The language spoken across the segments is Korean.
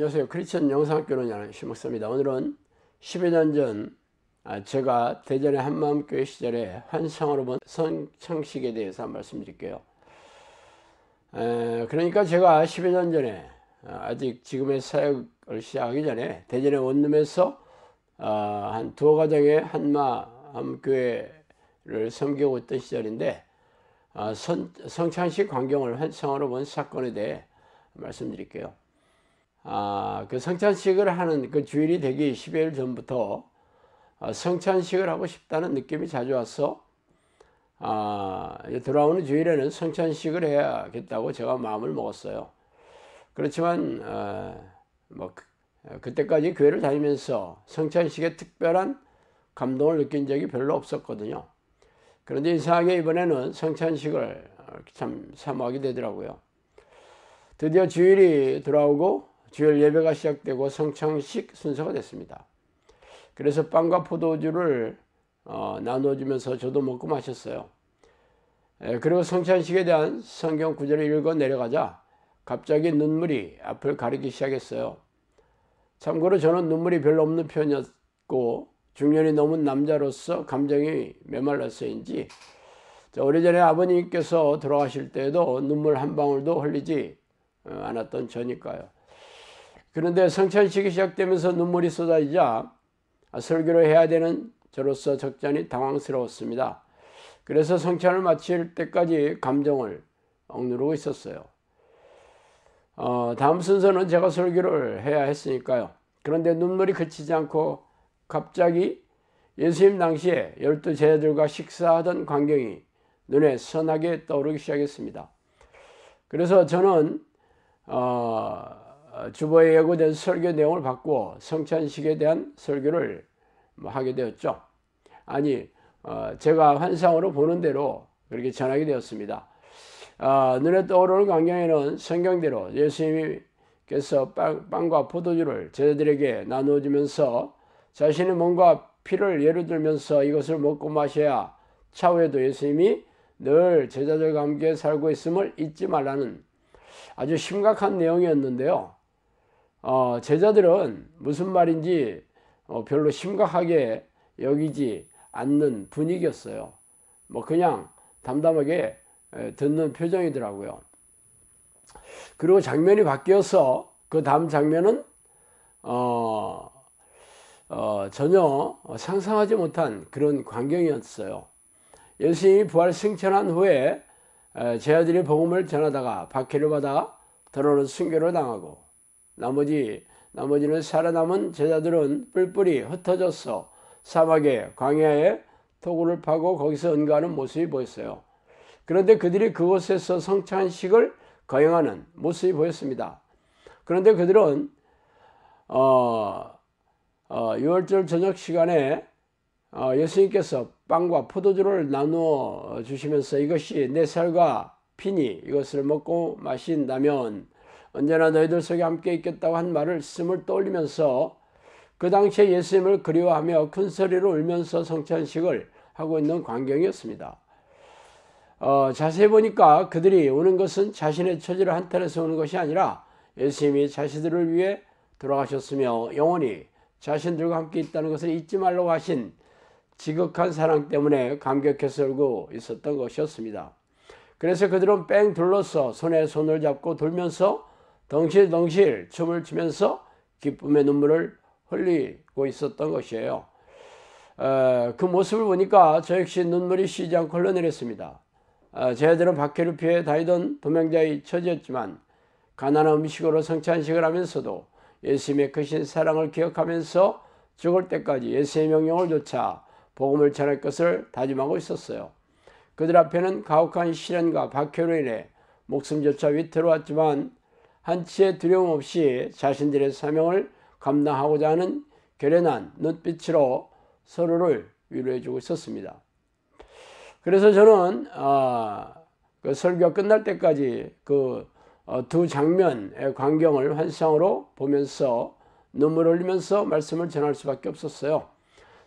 안녕하세요. 크리스천 영상학교론 심목사입니다. 오늘은 10여 년 전 제가 대전의 한마음교회 시절에 환상으로 본 성찬식에 대해서 말씀드릴게요. 그러니까 제가 10여 년 전에 아직 지금의 사역을 시작하기 전에 대전의 원룸에서 한 두어 가정의 한마음교회를 섬기고 있던 시절인데 성찬식 광경을 환상으로 본 사건에 대해 말씀드릴게요. 그 성찬식을 하는 그 주일이 되기 10여일 전부터 성찬식을 하고 싶다는 느낌이 자주 와서 돌아오는 주일에는 성찬식을 해야겠다고 제가 마음을 먹었어요. 그렇지만 그때까지 교회를 다니면서 성찬식에 특별한 감동을 느낀 적이 별로 없었거든요. 그런데 이상하게 이번에는 성찬식을 참 사모하게 되더라고요. 드디어 주일이 돌아오고 주일 예배가 시작되고 성찬식 순서가 됐습니다. 그래서 빵과 포도주를 나눠주면서 저도 먹고 마셨어요. 그리고 성찬식에 대한 성경 구절을 읽어 내려가자 갑자기 눈물이 앞을 가리기 시작했어요. 참고로 저는 눈물이 별로 없는 편이었고 중년이 넘은 남자로서 감정이 메말라서인지 오래전에 아버님께서 돌아가실 때에도 눈물 한 방울도 흘리지 않았던 저니까요. 그런데 성찬식이 시작되면서 눈물이 쏟아지자 설교를 해야 되는 저로서 적잖이 당황스러웠습니다. 그래서 성찬을 마칠 때까지 감정을 억누르고 있었어요. 다음 순서는 제가 설교를 해야 했으니까요. 그런데 눈물이 그치지 않고 갑자기 예수님 당시에 12 제자들과 식사하던 광경이 눈에 선하게 떠오르기 시작했습니다. 그래서 저는 주보에 예고된 설교 내용을 바꾸어 성찬식에 대한 설교를 하게 되었죠. 제가 환상으로 보는 대로 그렇게 전하게 되었습니다. 눈에 떠오르는 광경에는 성경대로 예수님께서 빵과 포도주를 제자들에게 나누어주면서 자신의 몸과 피를 예로 들면서 이것을 먹고 마셔야 차후에도 예수님이 늘 제자들과 함께 살고 있음을 잊지 말라는 아주 심각한 내용이었는데요. 제자들은 무슨 말인지 별로 심각하게 여기지 않는 분위기였어요. 그냥 담담하게 듣는 표정이더라고요. 그리고 장면이 바뀌어서 그 다음 장면은 전혀 상상하지 못한 그런 광경이었어요. 예수님이 부활 승천한 후에 제자들이 복음을 전하다가 박해를 받아 더러는 순교를 당하고 나머지는 살아남은 제자들은 뿔뿔이 흩어져서 사막에 광야에 토굴을 파고 거기서 은가하는 모습이 보였어요. 그런데 그들이 그곳에서 성찬식을 거행하는 모습이 보였습니다. 그런데 그들은 6월절 저녁 시간에 예수님께서 빵과 포도주를 나누어 주시면서 이것이 내 살과 피니 이것을 먹고 마신다면 언제나 너희들 속에 함께 있겠다고 한 말을 쓰을 떠올리면서 그 당시에 예수님을 그리워하며 큰 소리로 울면서 성찬식을 하고 있는 광경이었습니다. 자세히 보니까 그들이 우는 것은 자신의 처지를 한탄해서 우는 것이 아니라 예수님이 자신들을 위해 돌아가셨으며 영원히 자신들과 함께 있다는 것을 잊지 말라고 하신 지극한 사랑 때문에 감격해서 울고 있었던 것이었습니다. 그래서 그들은 뺑 둘러서 손에 손을 잡고 돌면서 덩실덩실 춤을 추면서 기쁨의 눈물을 흘리고 있었던 것이에요. 그 모습을 보니까 저 역시 눈물이 쉬지 않고 흘러내렸습니다. 제자들은 박해를 피해 다니던 도명자의 처지였지만 가난한 음식으로 성찬식을 하면서도 예수님의 크신 사랑을 기억하면서 죽을 때까지 예수의 명령을 좇아 복음을 전할 것을 다짐하고 있었어요. 그들 앞에는 가혹한 시련과 박해로 인해 목숨조차 위태로웠지만 한치의 두려움 없이 자신들의 사명을 감당하고자 하는 결연한 눈빛으로 서로를 위로해주고 있었습니다. 그래서 저는 그 설교가 끝날 때까지 그 두 장면의 광경을 환상으로 보면서 눈물을 흘리면서 말씀을 전할 수밖에 없었어요.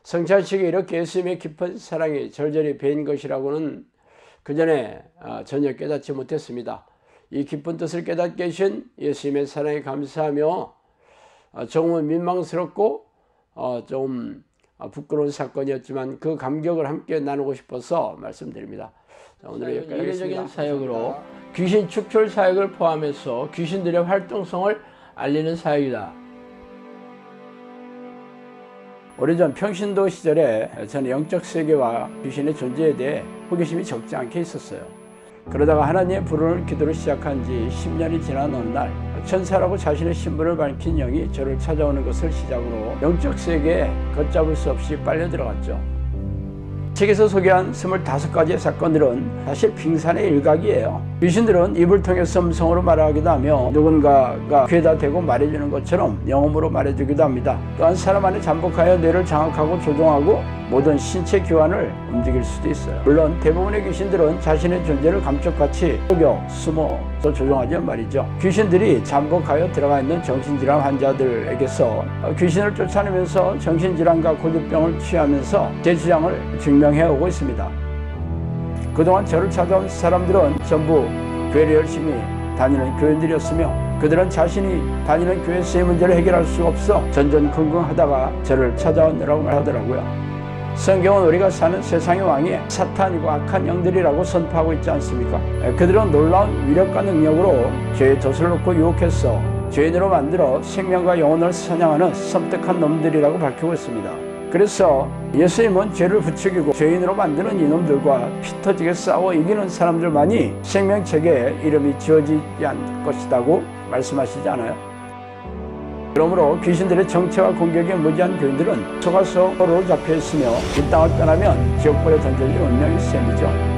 성찬식이 이렇게 예수님의 깊은 사랑이 절절히 배인 것이라고는 그전에 전혀 깨닫지 못했습니다. 이 깊은 뜻을 깨닫게 해주신 예수님의 사랑에 감사하며 조금은 민망스럽고 좀 부끄러운 사건이었지만 그 감격을 함께 나누고 싶어서 말씀드립니다. 자, 오늘은 여기까지 이례적인 사역으로 귀신 축출 사역을 포함해서 귀신들의 활동성을 알리는 사역이다. 오래전 평신도 시절에 저는 영적 세계와 귀신의 존재에 대해 호기심이 적지 않게 있었어요. 그러다가 하나님의 부르는 기도를 시작한 지 10년이 지난 어느 날 천사라고 자신의 신분을 밝힌 영이 저를 찾아오는 것을 시작으로 영적 세계에 걷잡을 수 없이 빨려 들어갔죠. 책에서 소개한 25가지의 사건들은 사실 빙산의 일각이에요. 귀신들은 입을 통해서 음성으로 말하기도 하며 누군가가 귀에다 대고 말해주는 것처럼 영음으로 말해주기도 합니다. 또한 사람 안에 잠복하여 뇌를 장악하고 조종하고 모든 신체 기관을 움직일 수도 있어요. 물론 대부분의 귀신들은 자신의 존재를 감쪽같이 속여 숨어서 조종하지만 말이죠. 귀신들이 잠복하여 들어가 있는 정신질환 환자들에게서 귀신을 쫓아내면서 정신질환과 고질병을 취하면서 제 주장을 증명해오고 있습니다. 그동안 저를 찾아온 사람들은 전부 교회를 열심히 다니는 교인들이었으며 그들은 자신이 다니는 교회에서의 문제를 해결할 수 없어 전전긍긍하다가 저를 찾아오느라고 말하더라고요. 성경은 우리가 사는 세상의 왕이 사탄이고 악한 영들이라고 선포하고 있지 않습니까? 그들은 놀라운 위력과 능력으로 죄의 덫을 놓고 유혹해서 죄인으로 만들어 생명과 영혼을 사냥하는 섬뜩한 놈들이라고 밝히고 있습니다. 그래서 예수님은 죄를 부추기고 죄인으로 만드는 이놈들과 피 터지게 싸워 이기는 사람들만이 생명책에 이름이 지어지지 않을 것이라고 말씀하시지 않아요? 그러므로 귀신들의 정체와 공격에 무지한 교인들은 속아서로 잡혀있으며 이 땅을 떠나면 지옥불에 던져질 운명의 셈이죠.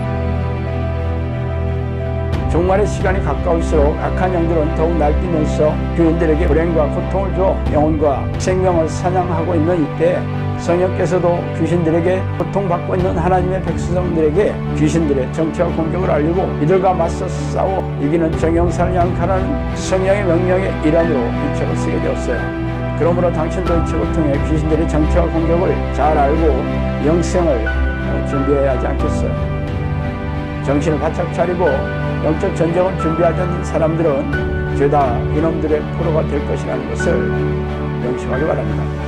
종말의 시간이 가까울수록 악한 영들은 더욱 날뛰면서 교인들에게 불행과 고통을 줘 영혼과 생명을 사냥하고 있는 이때 성령께서도 귀신들에게 고통받고 있는 하나님의 백성들에게 귀신들의 정체와 공격을 알리고 이들과 맞서 싸워 이기는 정형사를 향 가라는 성령의 명령의 일환으로 이 책을 쓰게 되었어요. 그러므로 당신도 이 책을 통해 귀신들의 정체와 공격을 잘 알고 영생을 준비해야 하지 않겠어요. 정신을 바짝 차리고 영적 전쟁을 준비하지 않는 사람들은 죄다 이놈들의 포로가 될 것이라는 것을 명심하기 바랍니다.